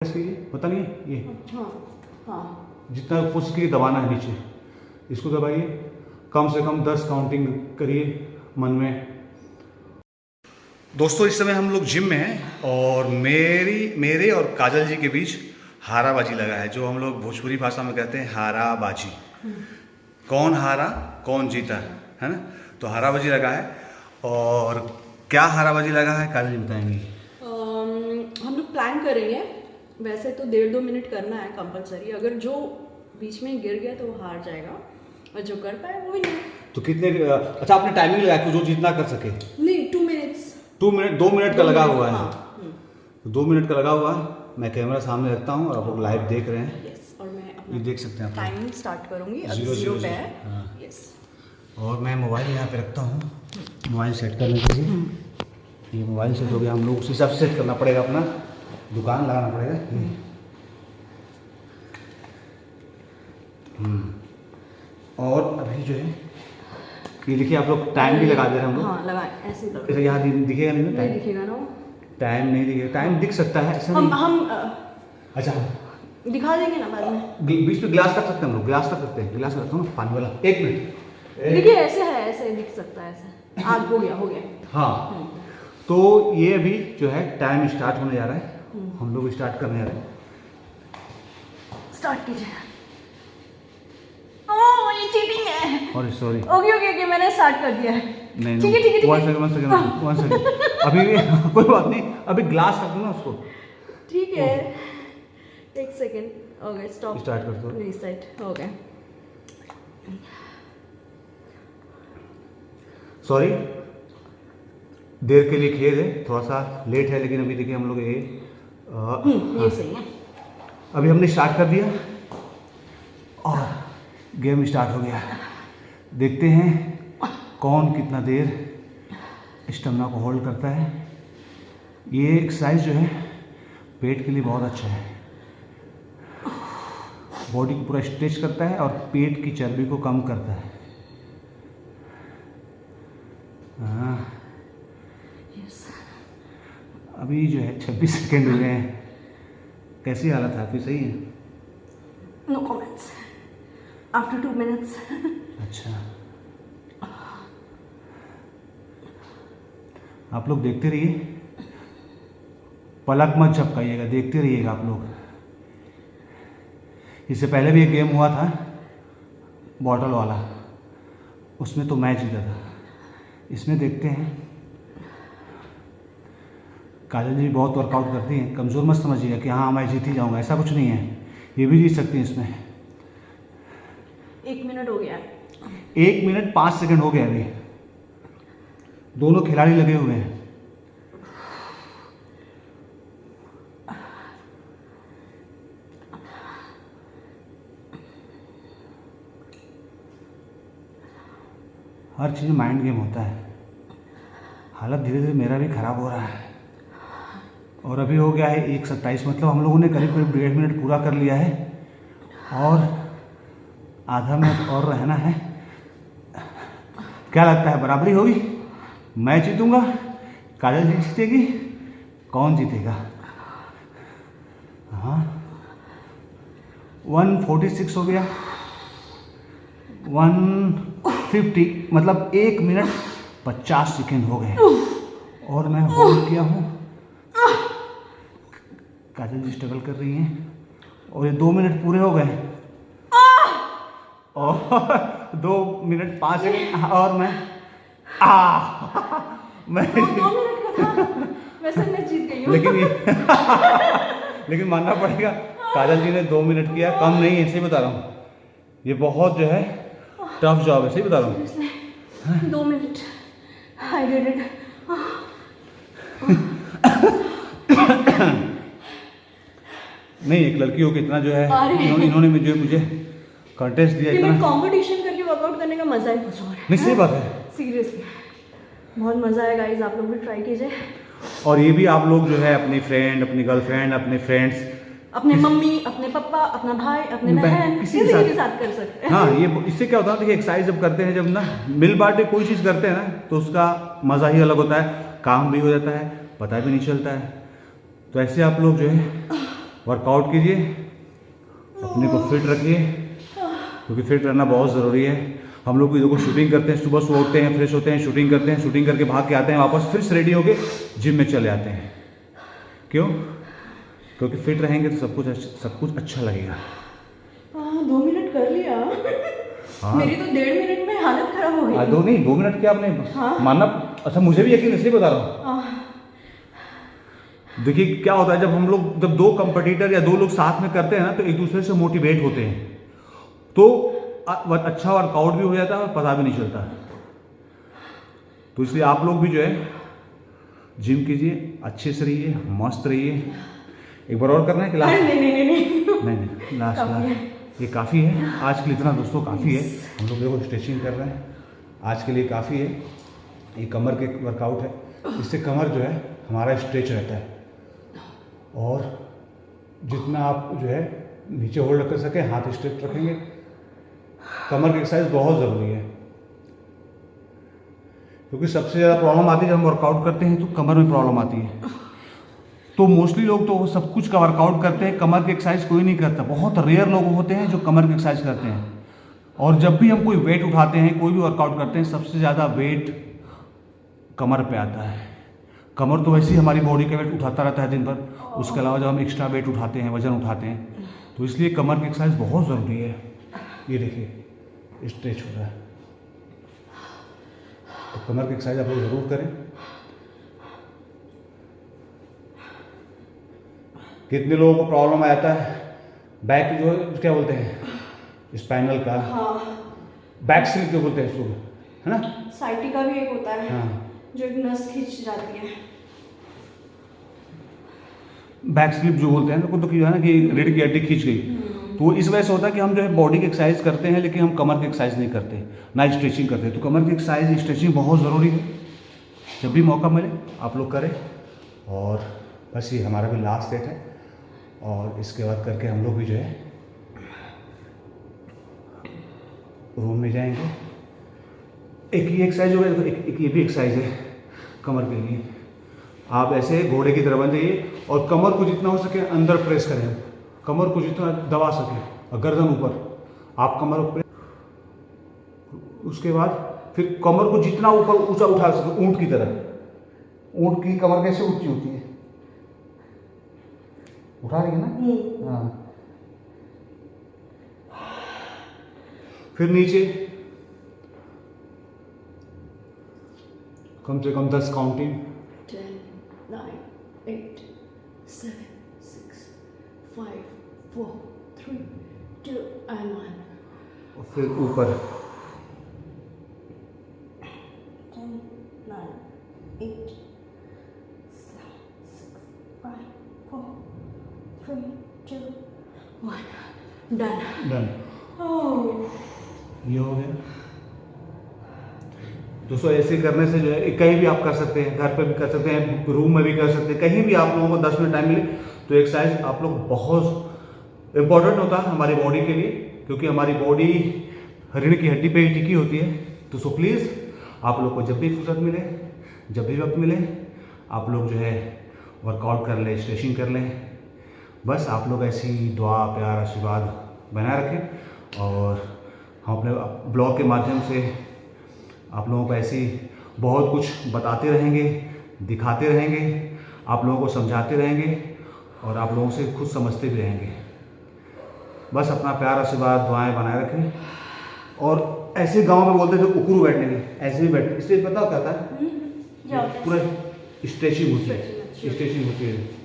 पता नहीं ये हाँ हाँ जितना हो सके दबाना है नीचे, इसको दबाइए। कम से कम 10 काउंटिंग करिए मन में। दोस्तों इस समय हम लोग जिम में हैं और मेरे और काजल जी के बीच हाराबाजी लगा है, जो हम लोग भोजपुरी भाषा में कहते हैं हाराबाजी। कौन हारा कौन जीता है ना, तो हाराबाजी लगा है। और क्या हाराबाजी लगा है काजल जी बताएंगी। हम लोग प्लान करेंगे, वैसे तो 1.5-2 मिनट करना है कंपलसरी। अगर जो बीच में गिर गया तो वो हार जाएगा और जो कर पाए वो ही नहीं। तो कितने अच्छा आपने टाइमिंग लगाया कि जो जितना कर सके? नहीं, 2 मिनट्स। 2 मिनट का लगा हुआ है। हाँ। 2 मिनट का लगा हुआ है। मैं कैमरा सामने रखता हूँ और आप लोग लाइव देख रहे हैं। यस, और मैं ये अपना देख सकते हैं आप टाइमिंग स्टार्ट करूंगी। अब 0 पे है। हाँ। यस, और मैं मोबाइल यहाँ पे रखता हूँ, मोबाइल सेट करने के लिए। ये मोबाइल सेट हो गया, हम लोग उस हिसाब से सेट करना पड़ेगा, अपना दुकान लगाना पड़ेगा। और अभी जो है ये देखिए, आप लोग टाइम भी लगा दे रहे हैं हम लोग। हाँ लगाएं, ऐसे ही ऐसे यहाँ दिखेगा नहीं ना नहीं टाइम? दिखेगा ना वो। टाइम नहीं दिखेगा, टाइम दिख सकता है ऐसा नहीं। हम अच्छा दिखा देंगे ना बाद में। बीच में गिलास रख सकते हैं हम लोग, गिलास रख सकते हैं, गिलास रखता हूँ पानी वाला। 1 मिनट देखिए ऐसे है, ऐसे दिख सकता है ऐसे। आज हो गया। हाँ, तो ये अभी जो है टाइम स्टार्ट होने जा रहा है, हम लोग स्टार्ट करने जा रहे हैं। स्टार्ट कीजिए। ओह ये चीटिंग है। और सॉरी, ओके मैंने स्टार्ट कर दिया है। नहीं ठीक है। 1 सेकंड अभी कोई बात नहीं, अभी ग्लास रख दो ना उसको। ठीक है, 1 सेकंड। ओके स्टॉप, स्टार्ट कर दो। रीसेट। ओके सॉरी, देर के लिए खेद है, थोड़ा सा लेट है, लेकिन अभी देखिए हम लोग ये सही है। अभी हमने स्टार्ट कर दिया और गेम स्टार्ट हो गया। देखते हैं कौन कितना देर स्टेमिना को होल्ड करता है। ये एक्सरसाइज जो है पेट के लिए बहुत अच्छा है, बॉडी को पूरा स्ट्रेच करता है और पेट की चर्बी को कम करता है। हाँ, यस। अभी जो है 26 सेकेंड हुए हैं। कैसी हालत है आपकी? सही है? No comments after 2 minutes. अच्छा, आप लोग देखते रहिए, पलक मत झपकाइएगा, देखते रहिएगा आप लोग। इससे पहले भी एक गेम हुआ था बॉटल वाला, उसमें तो मैं जीता था। इसमें देखते हैं। काजल जी बहुत वर्कआउट करती हैं, कमज़ोर मत समझिएगा कि हाँ मैं जीत ही जाऊँगा, ऐसा कुछ नहीं है। ये भी जीत सकती हैं इसमें। 1 मिनट हो गया। 1 मिनट 5 सेकंड हो गया अभी। दोनों खिलाड़ी लगे हुए हैं। हर चीज़ माइंड गेम होता है। हालत धीरे धीरे मेरा भी ख़राब हो रहा है और अभी हो गया है 1:27, मतलब हम लोगों ने करीब 1.5 मिनट पूरा कर लिया है और आधा मिनट और रहना है। क्या लगता है बराबरी होगी? मैं जीतूंगा, काजल जी जीतेगी, कौन जीतेगा? हाँ, 146 हो गया, 150, मतलब 1 मिनट 50 सेकेंड हो गए और मैं होल्ड किया हूँ। काजल जी स्ट्रगल कर रही हैं और ये 2 मिनट पूरे हो गए और 2 मिनट 5 सेकेंड और मैं मैं 2 मिनट का था, वैसे मैं जीत गई हूँ। लेकिन मानना पड़ेगा काजल जी ने 2 मिनट किया, कम नहीं है, सही बता रहा हूँ। ये बहुत जो है टफ जॉब है, सही बता रहा हूँ। 2 मिनट आई डिड इट। नहीं, एक लड़की हो के इतना जो है इन्होंने मुझे कंटेस्ट दिया, मैं इतना कंपटीशन करके वर्कआउट करने का मजा ही कुछ और है। नहीं, सही बात है, सीरियसली बहुत मजा आएगा गाइस, आप लोग भी ट्राई कीजिए। और ये भी आप लोग जो है अपनी फ्रेंड, अपनी गर्लफ्रेंड, अपने फ्रेंड्स, अपने मम्मी, अपने पापा, अपना भाई, अपने बहन, किसी के साथ कर सकते हैं। हाँ, ये इससे क्या होता है, देखिए एक्सरसाइज जब करते हैं, जब ना मिल बांट के कोई चीज़ करते हैं ना, तो उसका मज़ा ही अलग होता है। काम भी हो जाता है, पता भी नहीं चलता है। तो ऐसे आप लोग जो है वर्कआउट कीजिए, अपने को फिट रखिए, क्योंकि फिट रहना बहुत ज़रूरी है। हम लोग देखो शूटिंग करते हैं, सुबह सुबह उठते हैं, फ्रेश होते हैं, शूटिंग करते हैं, शूटिंग करके भाग के आते हैं, वापस फिर से रेडी होके जिम में चले आते हैं। क्यों? क्योंकि फिट रहेंगे तो सब कुछ अच्छा लगेगा। 2 मिनट कर लिया। हाँ। मेरी तो 1.5 मिनट में हालत खराब हो गई। 2 मिनट क्या आपने हाँ। मानना? अच्छा, मुझे भी यकीन इसलिए बता रहा हूँ। देखिए क्या होता है, जब 2 कंपटीटर या 2 लोग साथ में करते हैं ना, तो एक दूसरे से मोटिवेट होते हैं, तो अच्छा वर्कआउट भी हो जाता है और पता भी नहीं चलता। तो इसलिए आप लोग भी जो है जिम कीजिए, अच्छे से रहिए, मस्त रहिए। एक बार और करना है कि लास्ट? नहीं, लास्ट ये काफ़ी है आज के लिए, इतना दोस्तों काफ़ी है। हम लोग देखो स्ट्रेचिंग कर रहे हैं, आज के लिए काफ़ी है। ये कमर के वर्कआउट है, इससे कमर जो है हमारा स्ट्रेच रहता है, और जितना आप जो है नीचे होल्ड कर सके, हाथ स्ट्रेट रखेंगे। कमर की एक्सरसाइज बहुत ज़रूरी है, क्योंकि सबसे ज़्यादा प्रॉब्लम आती है जब हम वर्कआउट करते हैं तो कमर में प्रॉब्लम आती है। तो मोस्टली लोग तो सब कुछ का वर्कआउट करते हैं, कमर की एक्सरसाइज कोई नहीं करता। बहुत रेयर लोग होते हैं जो कमर की एक्सरसाइज करते हैं। और जब भी हम कोई वेट उठाते हैं, कोई भी वर्कआउट करते हैं, सबसे ज़्यादा वेट कमर पे आता है। कमर तो वैसे ही हमारी बॉडी का वेट उठाता रहता है दिन भर, उसके अलावा जब हम एक्स्ट्रा वेट उठाते हैं, वजन उठाते हैं, तो इसलिए कमर की एक्सरसाइज बहुत ज़रूरी है। ये देखिए स्ट्रेच हो रहा है, तो कमर की एक्सरसाइज आप लोग ज़रूर करें। कितने लोगों को प्रॉब्लम आता है बैक, जो क्या बोलते हैं, स्पाइनल का, बैक स्लिप जो बोलते हैं इसको, है ना? साइटिका भी एक होता है। हाँ, जो एक नस खींच जाती है। बैक स्लिप जो बोलते हैं तो है ना, कि रीढ़ की हड्डी खींच गई। तो इस वजह से होता है कि हम जो है बॉडी की एक्सरसाइज करते हैं, लेकिन हम कमर की एक्सरसाइज नहीं करते, ना स्ट्रेचिंग करते। तो कमर की एक्सरसाइज, स्ट्रेचिंग बहुत ज़रूरी है। जब भी मौका मिले आप लोग करें। और बस ये हमारा भी लास्ट सेट है, और इसके बाद करके हम लोग भी जो है रूम में जाएंगे। एक ये एक्सरसाइज हो गया, एक ये भी एक्सरसाइज है कमर के लिए। आप ऐसे घोड़े की तरह बन जाइए और कमर को जितना हो सके अंदर प्रेस करें, कमर को जितना दबा सके, और गर्दन ऊपर, आप कमर ऊपर। उसके बाद फिर कमर को जितना ऊपर ऊंचा उठा सके, ऊंट की तरह। ऊंट की कमर कैसे ऊंची होती है, उठा रही है ना? हाँ। फिर नीचे कम से कम 10 काउंटिंग। 10, 9, 8, 7, 6, 5, 4, 3, 2 and 1. और फिर ऊपर 10, 9, 8, 7, 6, 5, 4, 3, 2, 1. Done. Oh. ये हो गया दोस्तों। ऐसे करने से जो है कहीं भी आप कर सकते हैं, घर पे भी कर सकते हैं, रूम में भी कर सकते हैं, कहीं भी आप लोगों को 10 मिनट टाइम मिले तो एक्सरसाइज आप लोग बहुत इम्पोर्टेंट होता है हमारी बॉडी के लिए, क्योंकि हमारी बॉडी रीढ़ की हड्डी पे ही टिकी होती है। तो सो प्लीज़ आप लोग को जब भी फुर्सत मिले, जब भी वक्त मिले, आप लोग जो है वर्कआउट कर लें, स्ट्रेचिंग कर लें। बस आप लोग ऐसी दुआ, प्यार, आशीर्वाद बनाए रखें, और हम अपने ब्लॉग के माध्यम से आप लोगों को ऐसी बहुत कुछ बताते रहेंगे, दिखाते रहेंगे, आप लोगों को समझाते रहेंगे, और आप लोगों से खुद समझते भी रहेंगे। बस अपना प्यार, आशीर्वाद, दुआएं बनाए रखें। और ऐसे गांव में बोलते थे उकड़ू बैठने के, ऐसे भी बैठ, इसलिए पता क्या होता है, पूरा स्ट्रेचिंग होती है, स्ट्रेचिंग होती है।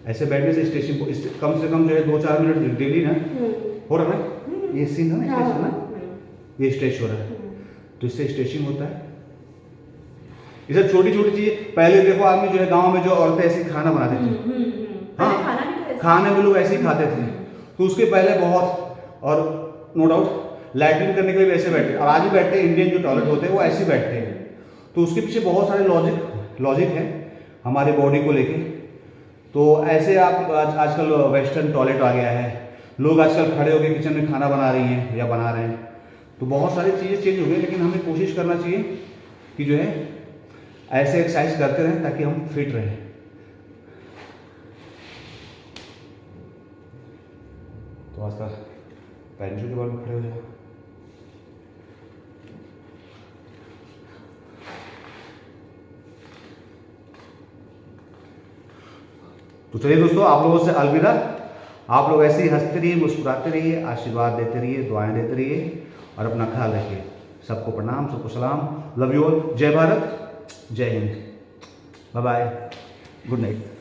ऐसे बैठने से स्ट्रेचिंग कम से कम जो है 2-4 मिनट डेली ना हो रहा है। ये सीन है ना, स्ट्रेच ना, ये स्ट्रेच हो रहा है, तो इससे स्ट्रेचिंग होता है। ये सब छोटी छोटी चीजें। पहले देखो आदमी जो है गांव में जो औरतें ऐसे खाना बनाती थी, हाँ, खाने में लोग ऐसे ही खाते थे, तो उसके पहले बहुत, और नो डाउट लैट्रिन करने के लिए वैसे बैठते, और आज भी बैठते हैं। इंडियन जो टॉयलेट होते हैं वो ऐसे बैठते हैं। तो उसके पीछे बहुत सारे लॉजिक है हमारे बॉडी को लेके। तो ऐसे आप आजकल वेस्टर्न टॉयलेट आ गया है, लोग आजकल खड़े होकर किचन में खाना बना रही हैं या बना रहे हैं, तो बहुत सारी चीज़ें चेंज हो गई। लेकिन हमें कोशिश करना चाहिए कि जो है ऐसे एक्सरसाइज करते रहें ताकि हम फिट रहें। तो आस्था पैंजू के बारे में खड़े हो जाओ। तो चलिए दोस्तों, आप लोगों से अलविदा। आप लोग ऐसे ही हंसते रहिए, मुस्कुराते रहिए, आशीर्वाद देते रहिए, दुआएं देते रहिए और अपना ख्याल रखिए। सबको प्रणाम, सबको सलाम, लव यू ऑल, जय भारत, जय Hind, bye bye, good night.